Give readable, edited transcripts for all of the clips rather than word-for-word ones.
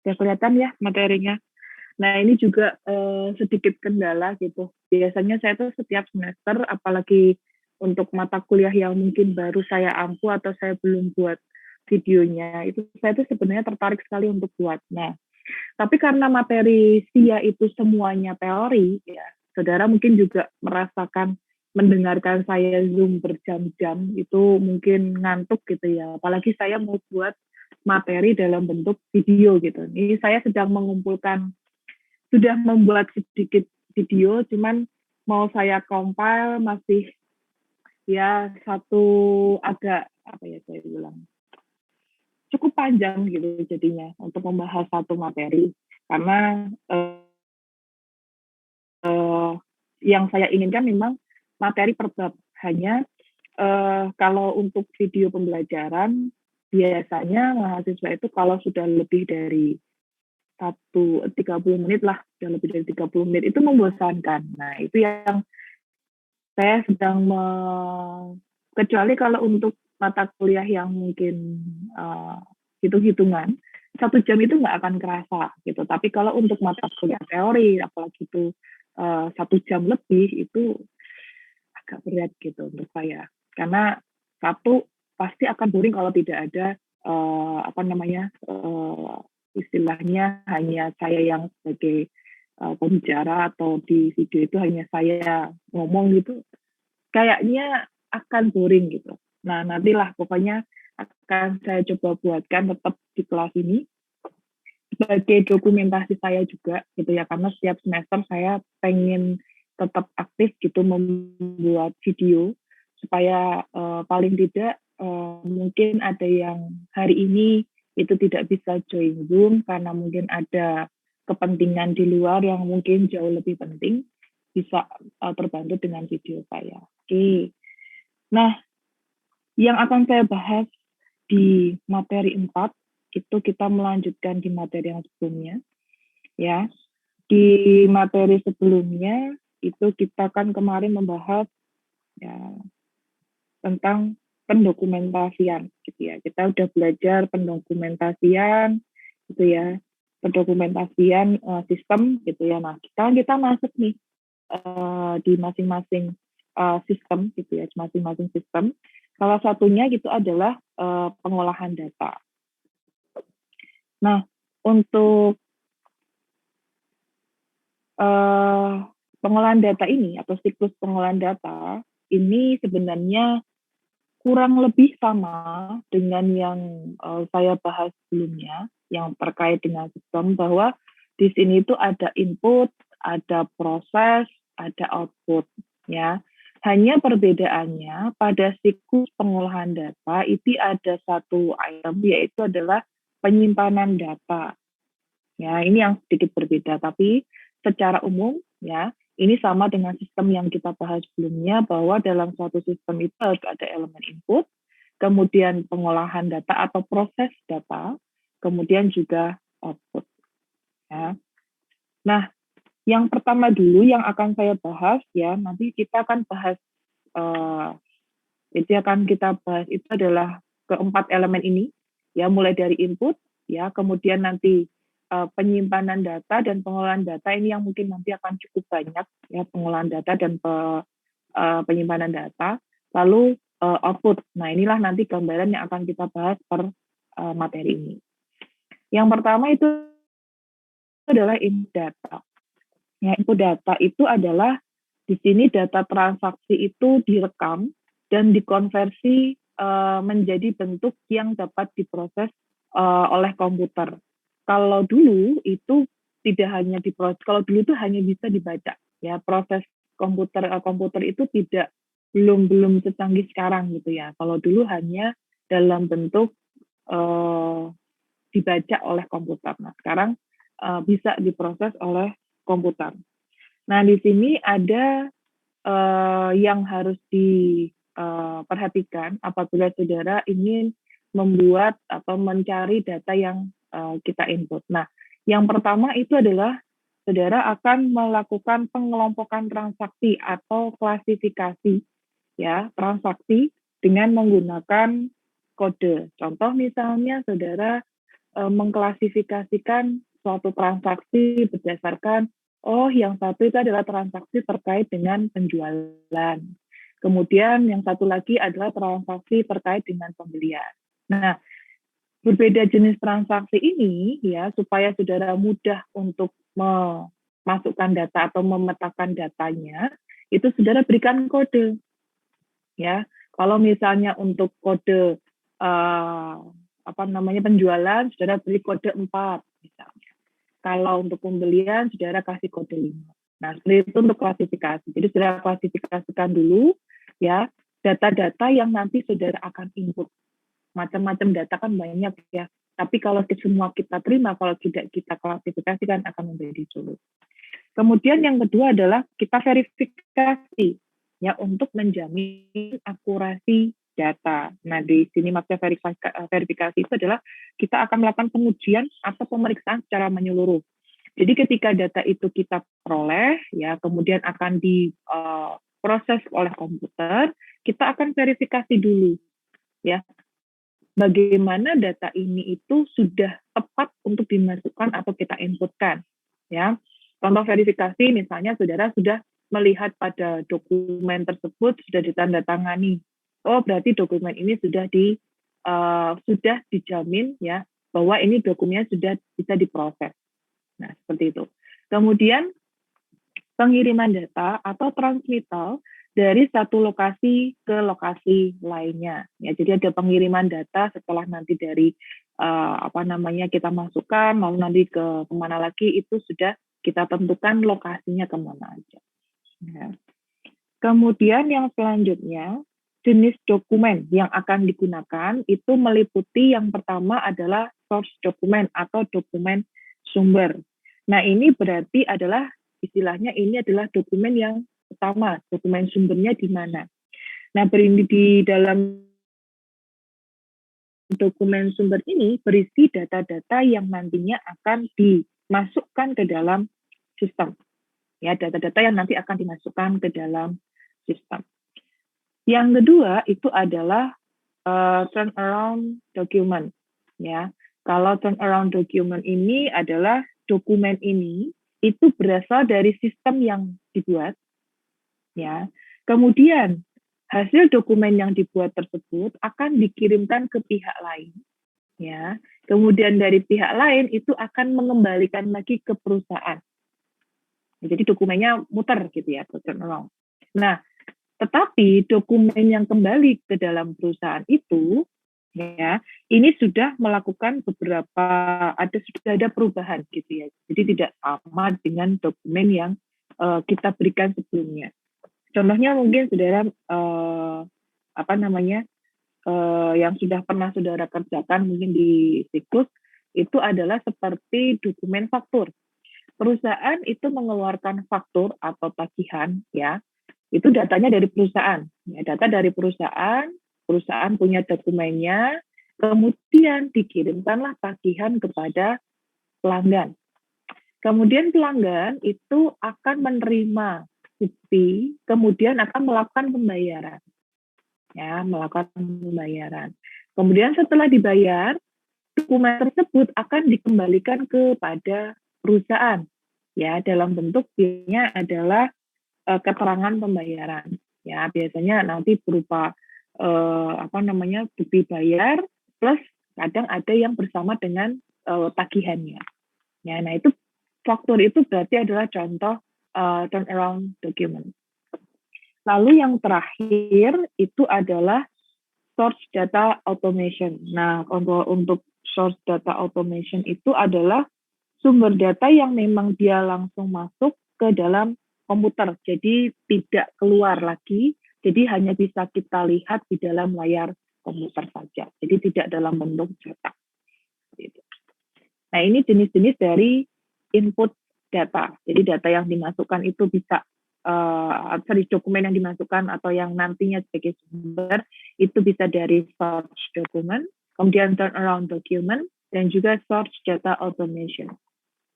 Udah kelihatan ya materinya. Nah, ini juga sedikit kendala gitu. Biasanya saya tuh setiap semester, apalagi untuk mata kuliah yang mungkin baru saya ampu atau saya belum buat videonya, itu saya tuh sebenarnya tertarik sekali untuk buat. Nah, tapi karena materi SIA itu semuanya teori, ya, saudara mungkin juga merasakan mendengarkan saya Zoom berjam-jam, itu mungkin ngantuk gitu ya. Apalagi saya mau buat materi dalam bentuk video gitu. Ini saya sedang mengumpulkan, sudah membuat sedikit video, cuman mau saya compile masih ya satu agak apa ya saya bilang cukup panjang gitu jadinya untuk membahas satu materi karena yang saya inginkan memang materi per bab. Hanya kalau untuk video pembelajaran biasanya mahasiswa itu kalau sudah lebih dari 30 menit lah, sudah lebih dari 30 menit itu membosankan. Nah, itu yang saya sedang kecuali kalau untuk mata kuliah yang mungkin hitung-hitungan, 1 jam itu nggak akan kerasa gitu. Tapi kalau untuk mata kuliah teori, apalagi itu 1 jam lebih, itu agak berat gitu untuk saya. Karena satu, pasti akan boring kalau tidak ada apa namanya istilahnya hanya saya yang sebagai pembicara atau di video itu hanya saya ngomong gitu, kayaknya akan boring gitu. Nah, nantilah pokoknya akan saya coba buatkan tetap di kelas ini sebagai dokumentasi saya juga gitu ya, karena setiap semester saya pengen tetap aktif gitu membuat video supaya paling tidak mungkin ada yang hari ini itu tidak bisa join Zoom karena mungkin ada kepentingan di luar yang mungkin jauh lebih penting, bisa terbantu dengan video saya. Oke. Nah, yang akan saya bahas di materi 4 itu kita melanjutkan di materi yang sebelumnya, ya. Di materi sebelumnya itu kita kan kemarin membahas ya tentang pendokumentasian gitu ya. Kita udah belajar pendokumentasian gitu ya, pendokumentasian sistem gitu ya. Nah, kita masuk nih di masing-masing sistem gitu ya, masing-masing sistem. Salah satunya gitu adalah pengolahan data. Nah, untuk pengolahan data ini atau siklus pengolahan data ini sebenarnya kurang lebih sama dengan yang saya bahas sebelumnya yang terkait dengan sistem, bahwa di sini itu ada input, ada proses, ada output ya. Hanya perbedaannya pada siklus pengolahan data itu ada satu item yaitu adalah penyimpanan data. Ya, ini yang sedikit berbeda, tapi secara umum ya, ini sama dengan sistem yang kita bahas sebelumnya bahwa dalam suatu sistem itu harus ada elemen input, kemudian pengolahan data atau proses data, kemudian juga output. Ya. Nah, yang pertama dulu yang akan saya bahas ya, nanti kita akan bahas itu akan kita bahas itu adalah keempat elemen ini ya, mulai dari input ya, kemudian nanti penyimpanan data dan pengolahan data, ini yang mungkin nanti akan cukup banyak ya, pengolahan data dan penyimpanan data, lalu output. Nah, inilah nanti gambaran yang akan kita bahas per materi ini. Yang pertama itu adalah input data. Ya, input data itu adalah di sini data transaksi itu direkam dan dikonversi menjadi bentuk yang dapat diproses oleh komputer. Kalau dulu itu tidak hanya diproses, kalau dulu itu hanya bisa dibaca. Ya, proses komputer itu belum secanggih sekarang gitu ya. Kalau dulu hanya dalam bentuk dibaca oleh komputer. Nah, sekarang bisa diproses oleh komputer. Nah, di sini ada yang harus diperhatikan apabila saudara ingin membuat atau mencari data yang kita input. Nah, yang pertama itu adalah saudara akan melakukan pengelompokan transaksi atau klasifikasi ya, transaksi dengan menggunakan kode. Contoh misalnya saudara mengklasifikasikan suatu transaksi berdasarkan, oh yang satu itu adalah transaksi terkait dengan penjualan. Kemudian yang satu lagi adalah transaksi terkait dengan pembelian. Nah, berbeda jenis transaksi ini ya supaya saudara mudah untuk memasukkan data atau memetakan datanya, itu saudara berikan kode ya. Kalau misalnya untuk kode penjualan, saudara beri kode 4 misalnya. Kalau untuk pembelian, saudara kasih kode 5. Nah, seperti itu untuk klasifikasi. Jadi saudara klasifikasikan dulu ya data-data yang nanti saudara akan input. Macam-macam data kan banyak ya. Tapi kalau semua kita terima, kalau tidak kita klasifikasikan akan menjadi sulit. Kemudian yang kedua adalah kita verifikasi ya untuk menjamin akurasi data. Nah, di sini maksudnya verifikasi itu adalah kita akan melakukan pengujian atau pemeriksaan secara menyeluruh. Jadi ketika data itu kita peroleh, ya kemudian akan diproses oleh komputer, kita akan verifikasi dulu, ya bagaimana data ini itu sudah tepat untuk dimasukkan atau kita inputkan, ya. Contoh verifikasi misalnya saudara sudah melihat pada dokumen tersebut sudah ditandatangani. Oh, berarti dokumen ini sudah dijamin ya bahwa ini dokumennya sudah bisa diproses. Nah, seperti itu. Kemudian pengiriman data atau transmittal dari satu lokasi ke lokasi lainnya. Ya, jadi ada pengiriman data setelah nanti dari kita masukkan, lalu nanti ke kemana lagi itu sudah kita tentukan lokasinya kemana aja. Ya. Kemudian yang selanjutnya jenis dokumen yang akan digunakan itu meliputi yang pertama adalah source dokumen atau dokumen sumber. Nah ini berarti adalah istilahnya ini adalah dokumen yang pertama, dokumen sumbernya di mana. Nah di dalam dokumen sumber ini berisi data-data yang nantinya akan dimasukkan ke dalam sistem. Ya, data-data yang nanti akan dimasukkan ke dalam sistem. Yang kedua itu adalah turnaround document. Ya, kalau turnaround document ini adalah dokumen ini itu berasal dari sistem yang dibuat. Ya, kemudian hasil dokumen yang dibuat tersebut akan dikirimkan ke pihak lain. Ya, kemudian dari pihak lain itu akan mengembalikan lagi ke perusahaan. Jadi dokumennya muter gitu ya, turnaround. Nah, tetapi dokumen yang kembali ke dalam perusahaan itu, ya, ini sudah melakukan sudah ada perubahan gitu ya. Jadi tidak sama dengan dokumen yang kita berikan sebelumnya. Contohnya mungkin saudara yang sudah pernah saudara kerjakan mungkin di siklus itu adalah seperti dokumen faktur. Perusahaan itu mengeluarkan faktur atau tagihan, ya, itu datanya dari perusahaan. Ya, data dari perusahaan punya dokumennya, kemudian dikirimkanlah tagihan kepada pelanggan. Kemudian pelanggan itu akan menerima bukti, kemudian akan melakukan pembayaran. Ya, melakukan pembayaran. Kemudian setelah dibayar, dokumen tersebut akan dikembalikan kepada perusahaan ya dalam bentuk biasanya adalah keterangan pembayaran ya biasanya nanti berupa bukti bayar plus kadang ada yang bersama dengan tagihannya ya. Nah itu faktur itu berarti adalah contoh turnaround document. Lalu yang terakhir itu adalah source data automation. Nah untuk source data automation itu adalah sumber data yang memang dia langsung masuk ke dalam komputer, jadi tidak keluar lagi, jadi hanya bisa kita lihat di dalam layar komputer saja, jadi tidak dalam bentuk cetak. Nah ini jenis-jenis dari input data, jadi data yang dimasukkan itu bisa dokumen yang dimasukkan atau yang nantinya sebagai sumber itu bisa dari source document, kemudian turnaround document, dan juga source data automation.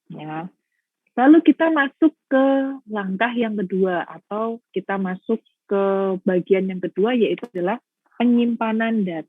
Ya. Lalu kita masuk ke langkah yang kedua atau kita masuk ke bagian yang kedua yaitu adalah penyimpanan data.